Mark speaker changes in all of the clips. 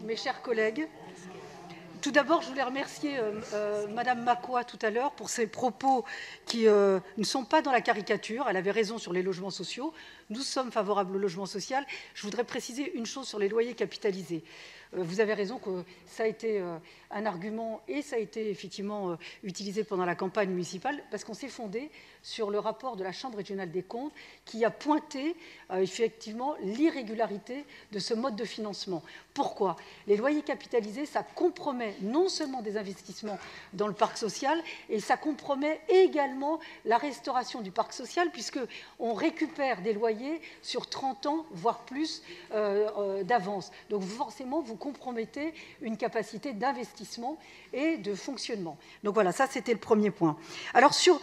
Speaker 1: mes chers collègues. Tout d'abord, je voulais remercier Madame Macquois tout à l'heure pour ses propos qui ne sont pas dans la caricature. Elle avait raison sur les logements sociaux. Nous sommes favorables au logement social. Je voudrais préciser une chose sur les loyers capitalisés. Vous avez raison que ça a été un argument et ça a été effectivement utilisé pendant la campagne municipale parce qu'on s'est fondé sur le rapport de la Chambre régionale des comptes qui a pointé effectivement l'irrégularité de ce mode de financement. Pourquoi? Les loyers capitalisés, ça compromet non seulement des investissements dans le parc social, et ça compromet également la restauration du parc social puisqu'on récupère des loyers sur 30 ans, voire plus d'avance. Donc forcément, vous compromettez une capacité d'investissement et de fonctionnement. Donc voilà, ça c'était le premier point. Alors sur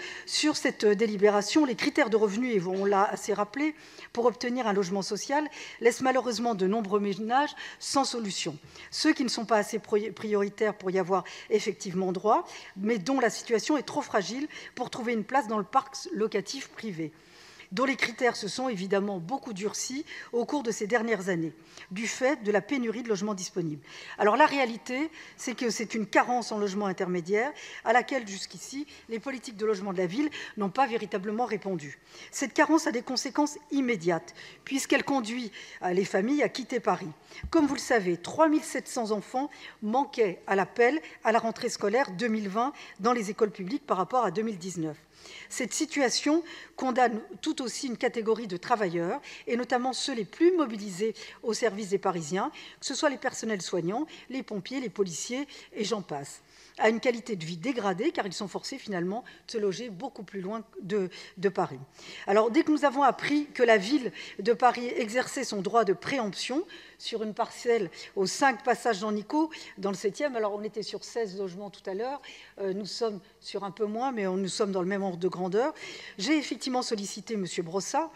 Speaker 1: cette délibération, les critères de revenus, et on l'a assez rappelé, pour obtenir un logement social, laissent malheureusement de nombreux ménages sans solution. Ceux qui ne sont pas assez prioritaires pour y avoir effectivement droit, mais dont la situation est trop fragile pour trouver une place dans le parc locatif privé, dont les critères se sont évidemment beaucoup durcis au cours de ces dernières années, du fait de la pénurie de logements disponibles. Alors la réalité, c'est que c'est une carence en logement intermédiaire à laquelle jusqu'ici les politiques de logement de la ville n'ont pas véritablement répondu. Cette carence a des conséquences immédiates, puisqu'elle conduit les familles à quitter Paris. Comme vous le savez, 3 700 enfants manquaient à l'appel à la rentrée scolaire 2020 dans les écoles publiques par rapport à 2019. Cette situation condamne tout aussi une catégorie de travailleurs, et notamment ceux les plus mobilisés au service des Parisiens, que ce soit les personnels soignants, les pompiers, les policiers, et j'en passe, à une qualité de vie dégradée, car ils sont forcés finalement de se loger beaucoup plus loin de Paris. Alors, dès que nous avons appris que la ville de Paris exerçait son droit de préemption sur une parcelle aux 5 passages Jean Nicot, dans le 7e, alors on était sur 16 logements tout à l'heure, nous sommes sur un peu moins, mais nous sommes dans le même ordre de grandeur, j'ai effectivement sollicité M. Brossat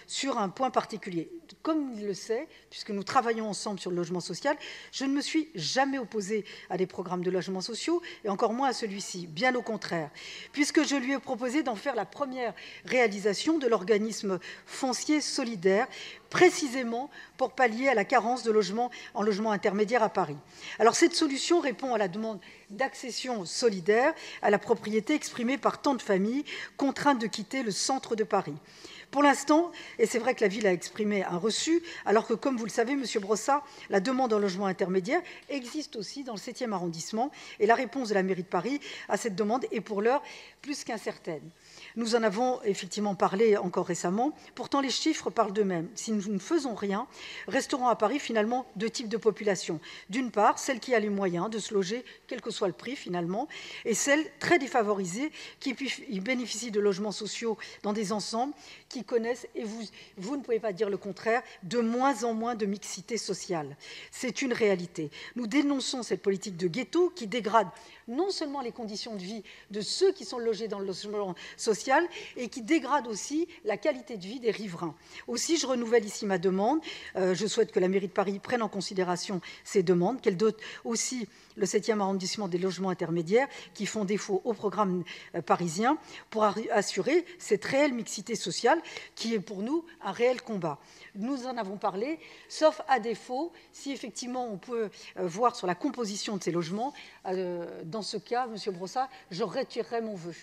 Speaker 1: sur un point particulier. Comme il le sait, puisque nous travaillons ensemble sur le logement social, je ne me suis jamais opposée à des programmes de logements sociaux, et encore moins à celui-ci, bien au contraire, puisque je lui ai proposé d'en faire la première réalisation de l'organisme foncier solidaire, précisément pour pallier à la carence de logements en logement intermédiaire à Paris. Alors cette solution répond à la demande d'accession solidaire à la propriété exprimée par tant de familles contraintes de quitter le centre de Paris. Pour l'instant, et c'est vrai que la ville a exprimé un refus, alors que, comme vous le savez, M. Brossat, la demande en logement intermédiaire existe aussi dans le 7e arrondissement, et la réponse de la mairie de Paris à cette demande est pour l'heure plus qu'incertaine. Nous en avons effectivement parlé encore récemment. Pourtant, les chiffres parlent d'eux-mêmes. Si nous ne faisons rien, resteront à Paris finalement 2 types de population. D'une part, celle qui a les moyens de se loger, quel que soit le prix finalement, et celle très défavorisée qui bénéficie de logements sociaux dans des ensembles qui connaissent, et vous ne pouvez pas dire le contraire, de moins en moins de mixité sociale. C'est une réalité. Nous dénonçons cette politique de ghetto qui dégrade non seulement les conditions de vie de ceux qui sont logés dans le logement social, et qui dégrade aussi la qualité de vie des riverains. Aussi, je renouvelle ici ma demande. Je souhaite que la mairie de Paris prenne en considération ces demandes, qu'elle dote aussi le 7e arrondissement des logements intermédiaires qui font défaut au programme parisien pour assurer cette réelle mixité sociale qui est pour nous un réel combat. Nous en avons parlé, sauf à défaut, si effectivement on peut voir sur la composition de ces logements, dans ce cas, M. Brossat, je retirerai mon vœu.